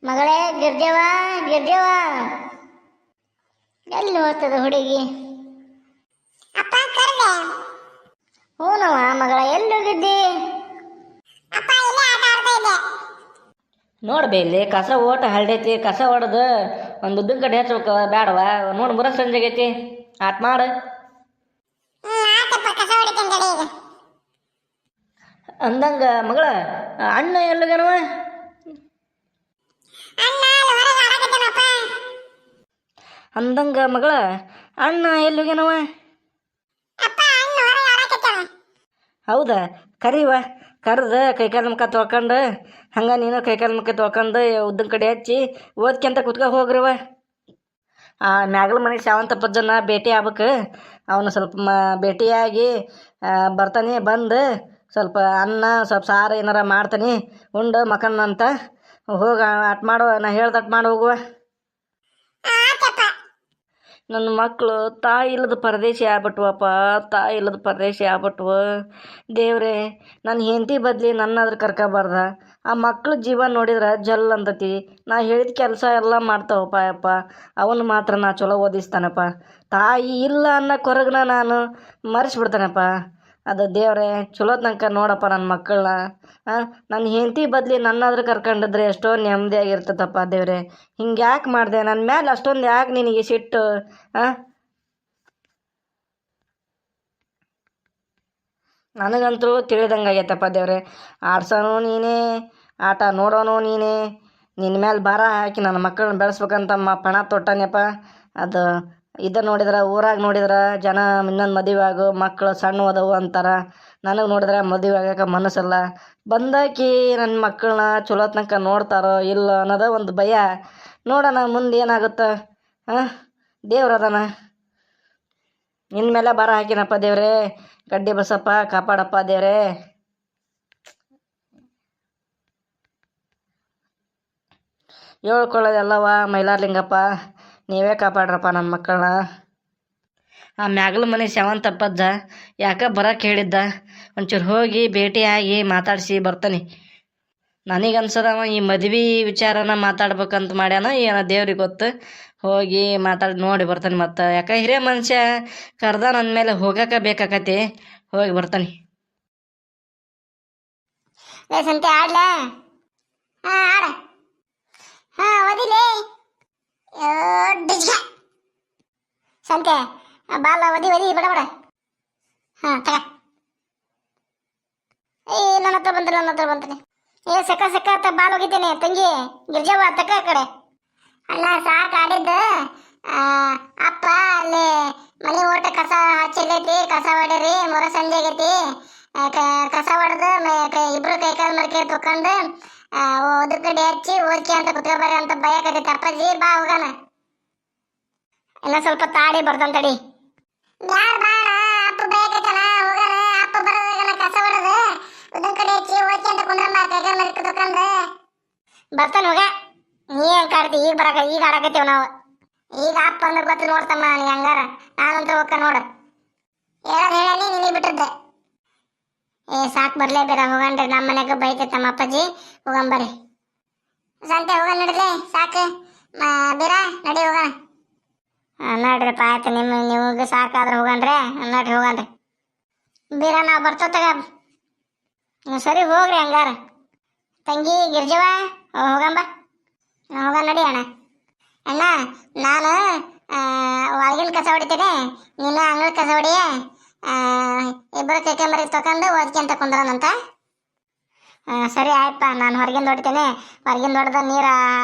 ಮಗಳೇ ಗಿರ್ಜವ್ವ, ಗಿರ್ಜವ್ವ, ಎಲ್ಲಿ ಹೋಗ್ತದ ಹುಡುಗಿ? ಅಪ್ಪ ಕರ್ದೆ. ಹೂನವ್ವ ಮಗಳ, ಎಲ್ಲಿ ಹೋಗಿದ್ದಿ? ಅಪ್ಪ ಇಲ್ಲೇ ಆಟ ಆಡ್ತಾ ಇದ್ದೆ. ನೋಡ್ಬೇ ಇಲ್ಲಿ ಕಸ ಓಟ ಹಳ್ದೈತಿ, ಕಸ ಹೊಡೆದು ಒಂದು ಉದ್ದಿನ ಕಡೆ ಹಚ್ಬೇಕು ಬೇಡವ? ನೋಡಿ ಮುರ ಸಂಜೆ ಆಗೈತಿ, ಆಟ ಮಾಡು. ಆತಪ್ಪ, ಕಸ ಹೊಡಿತೀನಿ ತಡಿ ಈಗ. ಅಂದಂಗ ಮಗಳ, ಅಣ್ಣ ಎಲ್ಲಗನವ? ಅಣ್ಣ ಅಲ್ಲಿ ಹೊರಗೆ ಆಡಕತ್ತಾನಪ್ಪ. ಅಂದಂಗ ಮಗಳ, ಅಣ್ಣ ಎಲ್ಲಗನವ? ಅಪ್ಪ ಅಣ್ಣ ಹೊರಗೆ ಆಡಕತ್ತಾನ. ಹೌದಾ? ಕರಿವ, ಕರೆದು ಕೈಕಾಲು ಮುಖ ತೊಳ್ಕೊಂಡು ಹಂಗೆ ನೀನು ಕೈಕಾಲು ಮುಖ ತೊಳ್ಕೊಂಡು ಉದ್ದಿನ ಕಡೆ ಹಚ್ಚಿ ಓದ್ಕೊಂತ ಕುತ್ಕೊ ಹೋಗ್ರಿವ. ಆ ಮ್ಯಾಗಲ ಮನೆ ಶಾವಂತಪ್ಪಜ್ಜನ ಭೇಟಿ ಆಗ್ಬೇಕು. ಅವನು ಸ್ವಲ್ಪ ಭೇಟಿಯಾಗಿ ಬರ್ತಾನೆ. ಬಂದು ಸ್ವಲ್ಪ ಅನ್ನ ಸ್ವಲ್ಪ ಸಾರು ಏನಾರ ಮಾಡ್ತಾನೆ, ಉಂಡು ಮಕ್ಕನಂತ ಹೋಗ. ಆಟ ಮಾಡುವ, ನಾ ಹೇಳ್ದಟ್ ಮಾಡಿ ಹೋಗುವ. ಆತಪ್ಪ. ನನ್ನ ಮಕ್ಕಳು ತಾಯಿ ಇಲ್ಲದ ಪರದೇಶಿ ಆಗ್ಬಿಟ್ವಪ್ಪ, ತಾಯಿ ಇಲ್ಲದ ಪರದೇಶಿ ಆಗ್ಬಿಟ್ವು. ದೇವ್ರೆ, ನನ್ನ ಹೆಂಡತಿ ಬದಲಿ ನನ್ನಾದ್ರೂ ಕರ್ಕೊಬಾರ್ದ. ಆ ಮಕ್ಳ ಜೀವ ನೋಡಿದ್ರೆ ಜಲ್ ಅಂತತಿ. ನಾ ಹೇಳಿದ ಕೆಲಸ ಎಲ್ಲ ಮಾಡ್ತಾವಪ್ಪ ಯಪ್ಪ. ಅವನು ಮಾತ್ರ ನಾ ಚಲೋ ಓದಿಸ್ತಾನಪ್ಪ. ತಾಯಿ ಇಲ್ಲ ಅನ್ನೋ ಕೊರಗನ ನಾನು ಮರೆಸ್ಬಿಡ್ತಾನಪ್ಪ. ಅದು ದೇವ್ರೆ, ಚಲೋ ತನಕ ನೋಡಪ್ಪ ನನ್ನ ಮಕ್ಕಳನ್ನ. ನನ್ನ ಹೆಂಡತಿ ಬದಲಿ ನನ್ನಾದ್ರೂ ಕರ್ಕೊಂಡಿದ್ರೆ ಎಷ್ಟೋ ನೆಮ್ಮದಿಯಾಗಿರ್ತದಪ್ಪ ದೇವ್ರೆ. ಹಿಂಗೆ ಯಾಕೆ ಮಾಡಿದೆ ನನ್ನ ಮೇಲೆ? ಅಷ್ಟೊಂದು ಯಾಕೆ ನಿನಗೆ ಸಿಟ್ಟು? ನನಗಂತೂ ತಿಳಿದಂಗೆ ಆಗೈತಪ್ಪ ದೇವ್ರೆ. ಆಡ್ಸೋನು ನೀನೇ, ಆಟ ನೋಡೋನು ನೀನೇ. ನಿನ್ನ ಮೇಲೆ ಭಾರ ಹಾಕಿ ನನ್ನ ಮಕ್ಕಳನ್ನ ಬೆಳೆಸ್ಬೇಕಂತ ಪಣ ತೊಟ್ಟನಪ್ಪ. ಅದು ನೋಡಿದ್ರೆ ಊರಾಗ ನೋಡಿದ್ರೆ ಜನ ಇನ್ನೊಂದು ಮದುವೆ ಆಗು, ಮಕ್ಕಳು ಸಣ್ಣ ಓದವು ಅಂತಾರೆ. ನನಗೆ ನೋಡಿದ್ರೆ ಮದುವೆ ಆಗಕ್ಕೆ ಮನಸ್ಸಲ್ಲ. ಬಂದಾಕಿ ನನ್ನ ಮಕ್ಕಳನ್ನ ಚಲೋ ತನಕ ನೋಡ್ತಾರೋ ಇಲ್ಲ ಅನ್ನೋದ ಒಂದು ಭಯ. ನೋಡೋಣ ಮುಂದೆ ಏನಾಗುತ್ತೋ. ದೇವ್ರದನ, ನಿನ್ನ ಮೇಲೆ ಭಾರ ಹಾಕಿನಪ್ಪ ದೇವ್ರೆ. ಗಡ್ಡಿ ಬಸಪ್ಪ, ಕಾಪಾಡಪ್ಪ ದೇವ್ರೆ. ಹೇಳ್ಕೊಳ್ಳೋದೆಲ್ಲವ ಮೈಲಾರ್ಲಿಂಗಪ್ಪ, ನೀವೇ ಕಾಪಾಡ್ರಪ್ಪ ನನ್ನ ಮಕ್ಕಳನ್ನ. ಆ ಮ್ಯಾಗಲ ಮನೆ ಶಾವಂತಪ್ಪಜ್ಜ ಯಾಕೆ ಬರೋಕ್ಕೆ ಹೇಳಿದ್ದ. ಒಂಚೂರು ಹೋಗಿ ಭೇಟಿಯಾಗಿ ಮಾತಾಡಿಸಿ ಬರ್ತಾನೆ. ನನಗನ್ಸದವ ಈ ಮದ್ವೆ ವಿಚಾರನ ಮಾತಾಡ್ಬೇಕಂತ ಮಾಡ್ಯಾನ ಏನೋ ದೇವ್ರಿಗೆ ಗೊತ್ತು. ಹೋಗಿ ಮಾತಾಡಿ ನೋಡಿ ಬರ್ತಾನೆ. ಮತ್ತು ಯಾಕೆ ಹಿರಿಯ ಮನುಷ್ಯ ಕರ್ದ ನನ್ನ ಮೇಲೆ ಹೋಗಕ್ಕೆ ಬೇಕಾಕತಿ. ಹೋಗಿ ಬರ್ತಾನೆ. ಸಂತೆ ಆಡ್ಲ? ಆಡ. ಓದಿಲೇ ಸಂತೆ. ಬಾಲ ಒದಿ ಬಡ ಬಡ. ತಗ. ನನ್ನ ಹತ್ರ ಬಂತನೆ. ಸಕ್ಕ ಅಂತ ಬಾಲ್ ಹೋಗಿದ್ದೇನೆ ತಂಗಿ ಗಿರ್ಜವ್ವ, ತಕ್ಕ ಆ ಕಡೆ. ಅಲ್ಲ ಸಾಕು ಆಡಿದ್ದು. ಅಪ್ಪ ಅಲ್ಲಿ ಮನೆ ಓಟ ಕಸ ಹಚ್ಚಿಲ್ಲೈತಿ, ಕಸ ಹೊಡೀರಿ, ಮೊರ ಸಂಜೆ ಆಗೈತಿ. ಕಸ ಹೊಡೆದು ಇಬ್ರು ಕೈಕಾಲು ಮರಕೆ ತೊಕೊಂಡು ಓದ್ರ ಕಡೆ ಹಚ್ಚಿ ಓದ್ಕೆ ಅಂತ ಕುತ್ಕೊಬಾರ ಅಂತ ಭಯಕತ್ತೈತಿ ಅಪ್ಪಾಜಿ. ಬಾ ಹೋಗೋಣ. ಇನ್ನ ಸ್ವಲ್ಪ ತಾಡಿ ಬರ್ತಾನೆ. ಯಾರು ಬಾಳ ಅಪ್ಪ ಭಯಕತ್ತಲ್ಲ, ಹೋಗೋಣ. ಅಪ್ಪ ಬರೋದಾಗ ಕಸ ಹೊಡೆದು ಉದ್ರ ಕಡೆ ಹಚ್ಚಿ ಓದ್ಕೆ ಅಂತ ಕುಂದ್ರಮ್ಮ, ಕೈಕಾಲು ಮರಕೆ ತೊಕೊಂಡು ಬರ್ತಾನೆ. ಹೋಗ. ನೀ ಹೆಂಗ್ ಕಾಡ್ತಿ? ಈಗ ಆಡಕತ್ತೀವಿ ನಾವು. ಈಗ ಅಪ್ಪ ಅಂದ್ರೆ ಗೊತ್ತು ನೋಡ್ತಮ್ಮ ನೀ ಹಂಗಾರ. ನಾನಂತ ಹೋಗ ನೋಡು. ಹೇಳಿ ನೀನೇ ಬಿಟ್ಟಿದ್ದೆ. ಸಾಕು ಬರ್ಲೇಬೇಕ. ಹೋಗಣ್ರಿ, ನಮ್ಮ ಮನೆಗೆ ಬೈತೈತೆ ನಮ್ಮ ಅಪ್ಪಾಜಿ. ಹೋಗಂಬರ್ರಿ ಸಂತೆ. ಹೋಗ ನಡಿಲೆ, ಸಾಕು. ಬೀರ ನಡಿ ಹೋಗೋಣ. ನಡ್ರಿಪ್ಪ, ಆಯ್ತು. ನಿಮಗೆ ಸಾಕಾದ್ರೆ ಹೋಗಣ್ರಿ. ನಡ್ರಿ ಹೋಗಣ್ರಿ. ಬೀರ ನಾವು ಬರ್ತೋ ತಗ. ಸರಿ ಹೋಗ್ರಿ ಹಂಗಾರ. ತಂಗಿ ಗಿರ್ಜವ್ವ, ಹೋಗಂಬ. ಹೋಗ ನಡಿ ಅಣ್ಣ. ಅಣ್ಣ, ನಾನು ಒಳಗಿನ ಕಸ ಹೊಡಿತೇನೆ, ನೀನು ಅಂಗಳ ಕಸ ಹೊಡಿಯ. ಇಬ್ಬರು ಕೈಕೆ ಮರಿ ತಗೊಂಡು ಓದ್ಕೊಂತ ಕುಂದ್ರನಂತ. ಸರಿ ಆಯ್ತಪ್ಪ, ನಾನು ಹೊರಗಿಂದ ಹೊಡಿತೇನೆ. ಹೊರಗಿಂದ ಹೊಡೆದ ನೀರು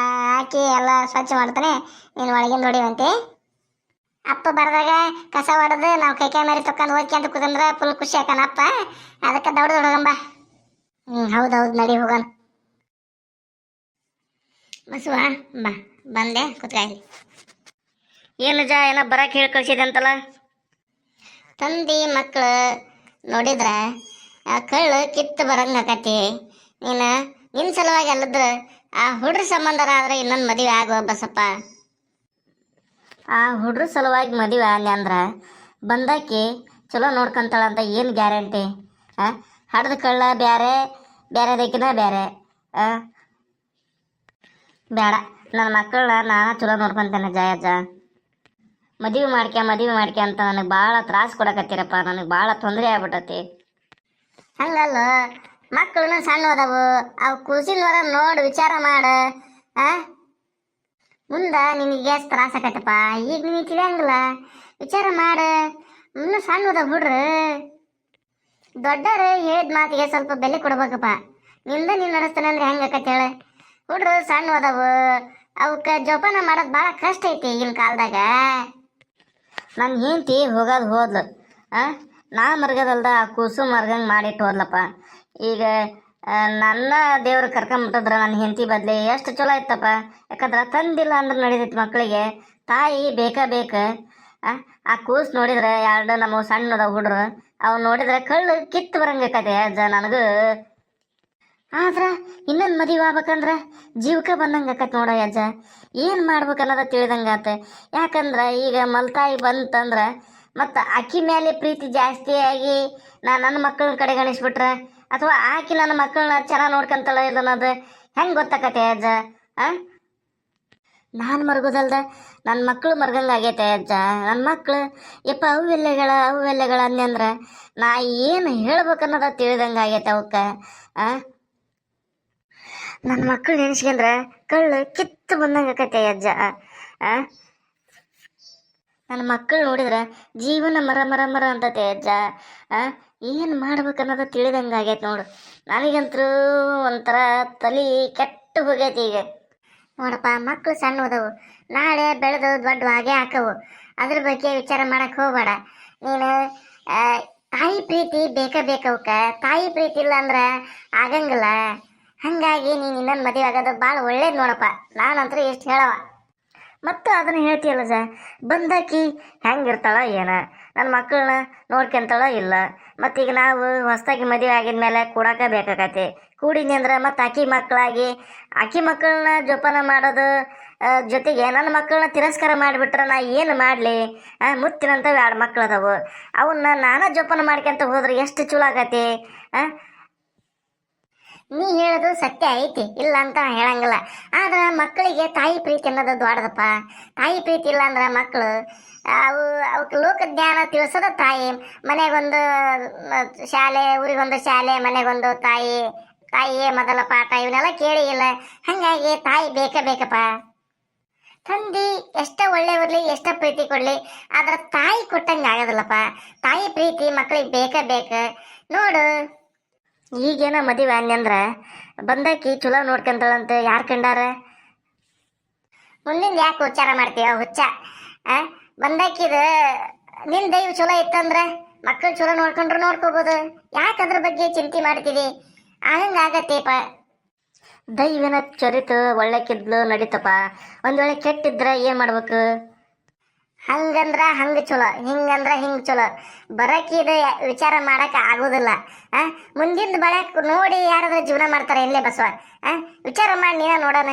ಹಾಕಿ ಎಲ್ಲ ಸ್ವಚ್ಛ ಮಾಡ್ತೇನೆ, ನೀನು ಒಳಗಿಂದ ಹೊಡಿವಂತೆ. ಅಪ್ಪ ಬರ್ದಾಗ ಕಸ ಹೊಡೆದು ನಾವು ಕೈಕೆ ಮರಿ ತಗೊಂಡು ಓದ್ಕೊಂತ ಕುಂದ್ರೆ ಫುಲ್ ಖುಷಿ ಆಕನ ಅಪ್ಪ. ಅದಕ್ಕೆ ದೌಡ್ ಹೋಗಂಬ. ಹೌದೌದು, ನಡಿ ಹೋಗೋಣ. ಬಸವ ಬಾ, ಬಂದೆ ಕುತ್ಕಾಯಿ. ಏನು ಜಾ, ಏನೋ ಬರಕ್ಕೆ ಹೇಳಿ ಕಳ್ಸಿದೆ ಅಂತಲ್ಲ? ತಂದಿ ಮಕ್ಕಳು ನೋಡಿದ್ರೆ ಕಳ್ಳು ಕಿತ್ತು ಬರಂಗೆ ಆಕತಿ. ನಿನ್ನ ಸಲುವಾಗಿ ಅಲ್ಲದ್ರ ಆ ಹುಡ್ರ ಸಂಬಂಧರ ಆದ್ರೆ ಇನ್ನೊಂದು ಮದುವೆ ಆಗುವ ಬಸಪ್ಪ. ಆ ಹುಡ್ರ ಸಲುವಾಗಿ ಮದುವೆ ಆಗಿ ಅಂದ್ರೆ ಬಂದಾಕಿ ಚಲೋ ನೋಡ್ಕೊಂತಾಳಂತ ಏನು ಗ್ಯಾರಂಟಿ? ಹಡ್ದು ಕಳ್ಳ ಬೇರೆ, ಬೇರೆದಕ್ಕಿನ ಬೇರೆ. ಬೇಡ, ನನ್ನ ಮಕ್ಕಳನ್ನ ನಾನು ಚಲೋ ನೋಡ್ಕೊಂತೇನೆ ಜಯಜ್ಜ. ಮದುವೆ ಮಾಡ್ಕೆ ಅಂತ ನನಗೆ ಭಾಳ ತ್ರಾಸ ಕೊಡಕತ್ತೀರಪ್ಪ. ನನಗೆ ಭಾಳ ತೊಂದರೆ ಆಗ್ಬಿಟ್ಟತಿ. ಹಂಗಲ್ಲ, ಮಕ್ಕಳನ್ನ ಸಣ್ಣ ಅದಾವು, ಅವು ಕೂಸಿನವರ ನೋಡಿ ವಿಚಾರ ಮಾಡ. ಮುಂದ ನಿನಗೆ ಎಷ್ಟು ತ್ರಾಸ ಆಕತ್ತಪ್ಪ, ಈಗ ನೀನು ತಿಳಿಯಂಗಿಲ್ಲ. ವಿಚಾರ ಮಾಡ, ಇನ್ನೂ ಸಣ್ಣ ಅದಾವ ಬಿಡ್ರಿ. ದೊಡ್ಡರು ಹೇಳಿದ ಮಾತಿಗೆ ಸ್ವಲ್ಪ ಬೆಲೆ ಕೊಡ್ಬೇಕಪ್ಪ. ನಿಂದ ನೀನು ನಡೆಸ್ತಾನೆ ಅಂದ್ರೆ ಹೆಂಗೆ ಆಕತ್ತೆ ಹೇಳ. ಹುಡ್ರು ಸಣ್ಣ ಅದಾವು, ಅವಕ್ಕೆ ಜೋಪಾನ ಮಾಡೋದು ಭಾಳ ಕಷ್ಟ ಐತಿ ಈಗಿನ ಕಾಲದಾಗ. ನನ್ನ ಹೆಂಡತಿ ಹೋಗೋದು ಹೋದ್ಲು, ನಾ ಮರ್ಗದಲ್ದ ಆ ಕೂಸು ಮರ್ಗಂಗೆ ಮಾಡಿಟ್ಟು ಹೋದ್ಲಪ್ಪ. ಈಗ ನನ್ನ ದೇವ್ರು ಕರ್ಕೊಂಬಿಟ್ಟಿದ್ರ ನನ್ನ ಹೆಂಡತಿ ಬದಲಿ ಎಷ್ಟು ಚಲೋ ಇತ್ತಪ್ಪ. ಯಾಕಂದ್ರೆ ತಂದಿಲ್ಲ ಅಂದ್ರೆ ನಡೀತೈತಿ ಮಕ್ಕಳಿಗೆ. ತಾಯಿ ಬೇಕು. ಆ ಕೂಸು ನೋಡಿದ್ರೆ ಎರಡು ನಮ್ಮ ಸಣ್ಣದ ಹುಡ್ರು, ಅವು ನೋಡಿದ್ರೆ ಕಳ್ಳು ಕಿತ್ತು ಬರಂಗಕತೆ ಅಜ್ಜ ನನಗೂ. ಆದ್ರೆ ಇನ್ನೊಂದು ಮದುವೆ ಆಗ್ಬೇಕಂದ್ರೆ ಜೀವಕ್ಕೆ ಬಂದಂಗೆ ಆಕತಿ ನೋಡ ಅಜ್ಜ. ಏನು ಮಾಡ್ಬೇಕು ಅನ್ನೋದ ತಿಳಿದಂಗಾತ. ಯಾಕಂದ್ರೆ ಈಗ ಮಲ್ತಾಯಿ ಬಂತಂದ್ರೆ ಮತ್ತು ಅಕ್ಕಿ ಮೇಲೆ ಪ್ರೀತಿ ಜಾಸ್ತಿ ಆಗಿ ನನ್ನ ಮಕ್ಕಳನ್ನ ಕಡೆಗಣಿಸ್ಬಿಟ್ರೆ, ಅಥವಾ ಆಕಿ ನನ್ನ ಮಕ್ಕಳನ್ನ ಚೆನ್ನಾಗಿ ನೋಡ್ಕೊಂತಾಳ ಇಲ್ಲ ಅನ್ನೋದು ಹೆಂಗೆ ಗೊತ್ತಾಕತೆ ಅಜ್ಜ? ನಾನು ಮರ್ಗೋದಲ್ದ ನನ್ನ ಮಕ್ಕಳು ಮರ್ಗಂಗಾಗೈತೆ ಅಜ್ಜ. ನನ್ನ ಮಕ್ಕಳು ಯಪ್ಪ ಅವೆಲ್ಲೆಗಳ ಅಂದ್ಯಂದ್ರೆ ನಾ ಏನು ಹೇಳ್ಬೇಕನ್ನೋದ ತಿಳಿದಂಗೆ ಆಗೈತೆ ಅವಕ್ಕೆ. ನನ್ನ ಮಕ್ಕಳು ನೆನೆಸ್ಕೊಂಡ್ರೆ ಕಳ್ಳು ಕಿತ್ತು ಬಂದಂಗೆ ಆಕತೆ ಅಜ್ಜ. ನನ್ನ ಮಕ್ಕಳು ನೋಡಿದ್ರೆ ಜೀವನ ಮರ ಅಂತತೆ ಅಜ್ಜ. ಏನು ಮಾಡ್ಬೇಕನ್ನೋದು ತಿಳಿದಂಗೆ ಆಗೈತೆ ನೋಡು. ನನಗಂತೂ ಒಂಥರ ತಲೆ ಕೆಟ್ಟು ಹೋಗೈತಿ ಈಗ. ನೋಡಪ್ಪ, ಮಕ್ಕಳು ಸಣ್ಣ ಅದಾವು, ನಾಳೆ ಬೆಳೆದು ದೊಡ್ಡ ಹಾಗೆ ಹಾಕವು. ಅದ್ರ ಬಗ್ಗೆ ವಿಚಾರ ಮಾಡಕ್ಕೆ ಹೋಗಬೇಡ ನೀನು. ತಾಯಿ ಪ್ರೀತಿ ಬೇಕವಕ್ಕ. ತಾಯಿ ಪ್ರೀತಿ ಇಲ್ಲ ಅಂದ್ರೆ ಆಗಂಗಿಲ್ಲ. ಹಾಗಾಗಿ ನೀನು ಇನ್ನೊಂದು ಮದುವೆ ಆಗೋದು ಭಾಳ ಒಳ್ಳೇದು ನೋಡಪ್ಪ. ನಾನಂತರೂ ಎಷ್ಟು ಹೇಳವ. ಮತ್ತು ಅದನ್ನು ಹೇಳ್ತೀಯಲ್ಲ ಸರ್, ಬಂದಾಕಿ ಹೆಂಗಿರ್ತಾಳ ಏನ, ನನ್ನ ಮಕ್ಕಳನ್ನ ನೋಡ್ಕೊಂತಾಳ ಇಲ್ಲ. ಮತ್ತೀಗ ನಾವು ಹೊಸ್ದಾಗಿ ಮದುವೆ ಆಗಿದ್ಮೇಲೆ ಕೂಡಾಕ ಬೇಕಾಗತ್ತೆ. ಕೂಡಿದ್ನಿ ಅಂದ್ರೆ ಮತ್ತು ಆಕಿ ಮಕ್ಕಳನ್ನ ಜೋಪಾನ ಮಾಡೋದು ಜೊತೆಗೆ ನನ್ನ ಮಕ್ಕಳನ್ನ ತಿರಸ್ಕಾರ ಮಾಡಿಬಿಟ್ರೆ ನಾ ಏನು ಮಾಡಲಿ? ಮುತ್ತಿನಂತ 2 ಮಕ್ಳು ಅದಾವು, ಅವನ್ನ ನಾನಾ ಜೋಪಾನ ಮಾಡ್ಕೊಂತ ಹೋದ್ರೆ ಎಷ್ಟು ಚಲೋ ಆಗತ್ತೆ. ನೀ ಹೇಳೋದು ಸತ್ಯ ಐತಿ, ಇಲ್ಲ ಅಂತ ಹೇಳಂಗಿಲ್ಲ. ಆದ್ರೆ ಮಕ್ಕಳಿಗೆ ತಾಯಿ ಪ್ರೀತಿ ಅನ್ನೋದು ದೊಡ್ಡದಪ್ಪ. ತಾಯಿ ಪ್ರೀತಿ ಇಲ್ಲ ಅಂದ್ರೆ ಮಕ್ಕಳು ಅವಕ್ಕೆ ಲೋಕ ಜ್ಞಾನ ತಿಳಿಸೋದ ತಾಯಿ. ಮನೆಗೊಂದು ಶಾಲೆ, ಊರಿಗೊಂದು ಶಾಲೆ, ಮನೆಗೊಂದು ತಾಯಿಯೇ ಮೊದಲ ಪಾಠ, ಇವನ್ನೆಲ್ಲ ಕೇಳಿ ಇಲ್ಲ. ಹಾಗಾಗಿ ತಾಯಿ ಬೇಕಪ್ಪ. ತಂದೆ ಎಷ್ಟ ಒಳ್ಳೆ ಇರಲಿ, ಎಷ್ಟ ಪ್ರೀತಿ ಕೊಡ್ಲಿ, ಆದ್ರೆ ತಾಯಿ ಕೊಟ್ಟಂಗೆ ಆಗೋದಿಲ್ಲಪ್ಪ. ತಾಯಿ ಪ್ರೀತಿ ಮಕ್ಕಳಿಗೆ ಬೇಕು ನೋಡು. ಈಗೇನ ಮದುವೆ ಅಂದ್ರ ಬಂದಾಕಿ ಚಲೋ ನೋಡ್ಕೊಂತಾಳಂತ ಯಾರು ಕಂಡಾರ? ಮುಂದಿನ ಯಾಕೆ ಉಚ್ಚಾರ ಮಾಡ್ತೀವ ಹುಚ್ಚ? ಬಂದಾಕಿದ ನಿನ್ ದೈವ ಚಲೋ ಇತ್ತಂದ್ರೆ ಮಕ್ಕಳು ಚಲೋ ನೋಡ್ಕೋಬೋದು. ಯಾಕೆ ಅದ್ರ ಬಗ್ಗೆ ಚಿಂತೆ ಮಾಡ್ತೀವಿ? ಆಗಂಗಾಗತ್ತೇಪ. ದೈವನ ಚರಿತು ಒಳ್ಳೆಕಿದ್ಲು ನಡೀತಪ್ಪ. ಒಂದ್ ವೇಳೆ ಕೆಟ್ಟಿದ್ರೆ ಏನ್ ಮಾಡ್ಬೇಕು? ಹಂಗಂದ್ರ ಹಂಗ ಚಲೋ, ಹಿಂಗಂದ್ರ ಹಿಂಗ್ ಚಲೋ. ಬರಕಿದ ವಿಚಾರ ಮಾಡಕ್ ಆಗೋದಿಲ್ಲ. ಮುಂದಿನ ಬಳಕ್ ನೋಡಿ ಯಾರಾದ್ರೂ ಜೀವನ ಮಾಡ್ತಾರೆ ಇಲ್ಲೇ ಬಸವ. ವಿಚಾರ ಮಾಡಿ ನೀನ ನೋಡೋಣ.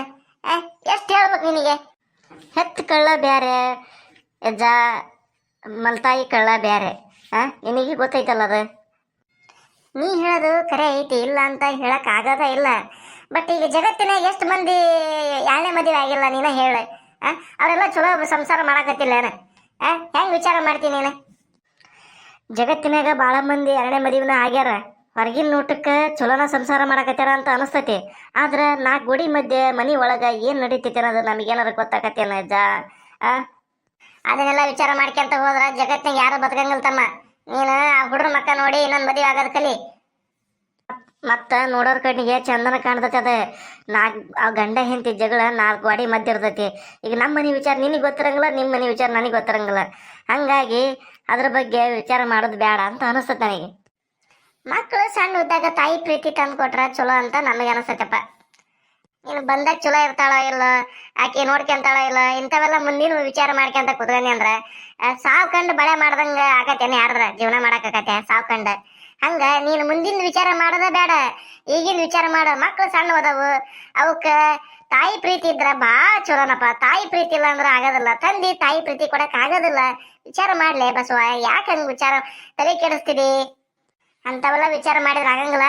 ಎಷ್ಟು ಹೇಳ್ಬೇಕು ನಿನಗೆ? ಹೆತ್ತು ಕಳ್ಳ ಬೇರೆ ಅಜ್ಜ, ಮಲ್ತಾಯಿ ಕಳ್ಳ ಬೇರೆ. ನಿನಗೆ ಗೊತ್ತೈತಲ್ಲ ಅದು. ನೀ ಹೇಳೋದು ಕರೆ ಐತಿ, ಇಲ್ಲ ಅಂತ ಹೇಳಕ್ ಆಗದ ಇಲ್ಲ. ಬಟ್ ಈಗ ಜಗತ್ತಿನಾಗ ಎಷ್ಟು ಮಂದಿ 2ನೇ ಮದುವೆ ಆಗಿಲ್ಲ ನೀನ ಹೇಳ? ಅವರೆಲ್ಲ ಚಲೋ ಸಂಸಾರ ಮಾಡಕತ್ತಿಲ್ಲ ಹೆಂಗ್ ವಿಚಾರ ಮಾಡ್ತೀನಿ ನೀನು? ಜಗತ್ತಿನಾಗ ಭಾಳ ಮಂದಿ 2ನೇ ಮದುವೆನ ಆಗ್ಯಾರ. ಹೊರಗಿನ ನೋಟಕ್ಕೆ ಚಲೋನ ಸಂಸಾರ ಮಾಡಕತ್ಯಾರ ಅಂತ ಅನಿಸ್ತೈತಿ. ಆದ್ರೆ 4 ಗೋಡಿ ಮಧ್ಯೆ ಮನೆ ಒಳಗೆ ಏನು ನಡೀತೈತಿ ಅನ್ನೋದು ನಮಗೇನಾರು ಗೊತ್ತಾಕತ್ತೇನ ಅಜ್ಜ? ಅದನ್ನೆಲ್ಲ ವಿಚಾರ ಮಾಡ್ಕೊಂತ ಹೋದ್ರ ಜಗತ್ತಿನಾಗ ಯಾರು ಬದುಕಂಗಿಲ್ಲ ತಮ್ಮ. ನೀನು ಆ ಹುಡ್ರ ಮಕ್ಕ ನೋಡಿ ಇನ್ನೊಂದು ಮದುವೆ ಆಗೋದು ಕಲಿ. ಮತ್ತು ನೋಡೋರ್ ಕಣ್ಣಿಗೆ ಚಂದನ ಕಾಣ್ತೈತಿ ಅದು. ಆ ಗಂಡ ಹೆಂಡತಿ ಜಗಳ 4 ಗೋಡಿ ಮಧ್ಯೆ ಇರ್ತೈತಿ. ಈಗ ನಮ್ಮ ಮನೆ ವಿಚಾರ ನಿನಗೆ ಗೊತ್ತಿರಂಗಿಲ್ಲ, ನಿಮ್ಮ ಮನೆ ವಿಚಾರ ನನಗೆ ಗೊತ್ತಿರಂಗಿಲ್ಲ. ಹಾಗಾಗಿ ಅದ್ರ ಬಗ್ಗೆ ವಿಚಾರ ಮಾಡೋದು ಬೇಡ ಅಂತ ಅನಿಸ್ತೈತೆ ನನಗೆ. ಮಕ್ಕಳು ಸಣ್ಣ ಇದ್ದಾಗ ತಾಯಿ ಪ್ರೀತಿ ತಂದು ಕೊಟ್ರ ಚಲೋ ಅಂತ ನನಗೆ ಅನಿಸ್ತೈತಪ್ಪ. ನೀನು ಬಂದಾಗ ಚಲೋ ಇರ್ತಾಳೋ ಇಲ್ಲ, ಆಕೆ ನೋಡ್ಕೊಂತಾಳೋ ಇಲ್ಲ, ಇಂಥವೆಲ್ಲ ಮುಂದಿನ ವಿಚಾರ ಮಾಡ್ಕೊಂತ ಕುತ್ಕೊಂಡಿ ಅಂದ್ರೆ ಸಾವು ಕಂಡು ಬಳೆ ಮಾಡ್ದಂಗೆ ಆಗತ್ತೇನೆ. ಯಾರ್ದ್ರ ಜೀವನ ಮಾಡಕ್ಕಾಗತ್ತೆ ಸಾವು ಕಂಡು? ಹಂಗ ನೀನು ಮುಂದಿನ ವಿಚಾರ ಮಾಡೋದ ಬೇಡ, ಈಗಿನ ವಿಚಾರ ಮಾಡ. ಮಕ್ಕಳು ಸಣ್ಣ ಹೋದವು, ಅವಕ್ಕೆ ತಾಯಿ ಪ್ರೀತಿ ಇದ್ರ ಭಾಳ ಚಲೋನಪ್ಪ. ತಾಯಿ ಪ್ರೀತಿ ಇಲ್ಲ ಅಂದ್ರೆ ಆಗೋದಿಲ್ಲ. ತಂದೆ ತಾಯಿ ಪ್ರೀತಿ ಕೊಡಕ್ ಆಗೋದಿಲ್ಲ. ವಿಚಾರ ಮಾಡ್ಲಿ ಬಸವ, ಯಾಕೆ ಹಂಗೆ ವಿಚಾರ ತಲೆ ಕೆಡಿಸ್ತೀರಿ? ಅಂಥವೆಲ್ಲ ವಿಚಾರ ಮಾಡಿದ್ರೆ ಆಗಂಗಿಲ್ಲ.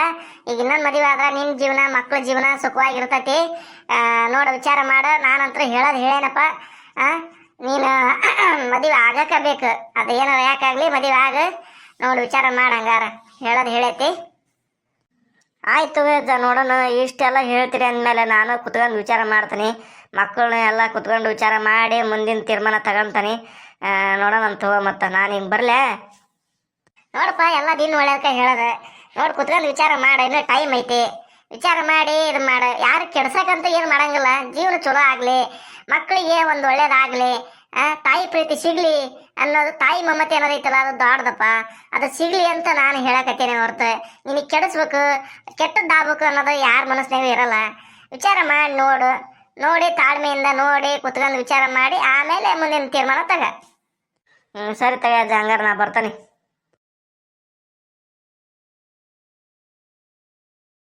ಈಗ ಇನ್ನೊಂದು ಮದುವೆ ಆದ್ರೆ ನಿನ್ನ ಜೀವನ ಮಕ್ಕಳ ಜೀವನ ಸುಖವಾಗಿರ್ತೈತಿ. ನೋಡು ವಿಚಾರ ಮಾಡು. ನಾನಂತರ ಹೇಳೋದು ಹೇಳೇನಪ್ಪ. ನೀನು ಮದುವೆ ಆಗಕ್ಕೆ ಬೇಕು. ಅದೇನೋ ಯಾಕಾಗಲಿ ಮದುವೆ ಆಗ. ನೋಡು ವಿಚಾರ ಮಾಡು. ಹಂಗಾರ ಹೇಳೋದು ಹೇಳೈತಿ. ಆಯ್ತು ನೋಡೋಣ. ಇಷ್ಟೆಲ್ಲ ಹೇಳ್ತೀರಿ ಅಂದಮೇಲೆ ನಾನು ಕುತ್ಕೊಂಡು ವಿಚಾರ ಮಾಡ್ತೀನಿ. ಮಕ್ಕಳನ್ನ ಎಲ್ಲ ಕುತ್ಕೊಂಡು ವಿಚಾರ ಮಾಡಿ ಮುಂದಿನ ತೀರ್ಮಾನ ತಗೊಳ್ತಾನೆ. ನೋಡೋಣ ಅಂತ ಮತ್ತು ನಾನು ಹಿಂಗೆ ಬರಲೇ. ನೋಡಪ್ಪ ಎಲ್ಲ ದಿನ ಒಳ್ಳೆದಕ್ಕೆ ಹೇಳೋದು. ನೋಡಿ ಕುತ್ಕೊಂಡು ವಿಚಾರ ಮಾಡು. ಇನ್ನೂ ಟೈಮ್ ಐತಿ. ವಿಚಾರ ಮಾಡಿ ಇದು ಮಾಡು. ಯಾರು ಕೆಡ್ಸಕ್ಕಂತ ಏನು ಮಾಡಂಗಿಲ್ಲ. ಜೀವನ ಚಲೋ ಆಗಲಿ, ಮಕ್ಕಳಿಗೆ ಒಂದು ಒಳ್ಳೇದಾಗಲಿ, ತಾಯಿ ಪ್ರೀತಿ ಸಿಗಲಿ ಅನ್ನೋದು, ತಾಯಿ ಮಮತೆ ಅನ್ನೋದೈತಲ್ಲ ಅದು ದೊಡ್ಡದಪ್ಪ. ಅದು ಸಿಗಲಿ ಅಂತ ನಾನು ಹೇಳಕತ್ತೇನೆ ಹೊರತು ನಿನಗೆ ಕೆಡಿಸ್ಬೇಕು ಕೆಟ್ಟದ್ದಾಗಬೇಕು ಅನ್ನೋದು ಯಾರ ಮನಸ್ಸಿನಾಗೂ ಇರಲ್ಲ. ವಿಚಾರ ಮಾಡಿ ನೋಡು. ನೋಡಿ ತಾಳ್ಮೆಯಿಂದ ನೋಡಿ ಕುತ್ಕೊಂಡು ವಿಚಾರ ಮಾಡಿ ಆಮೇಲೆ ಮುಂದಿನ ತೀರ್ಮಾನ ತಗ. ಸರಿ ತಗ ಹಂಗಾರೆ ನಾ ಬರ್ತಾನೆ.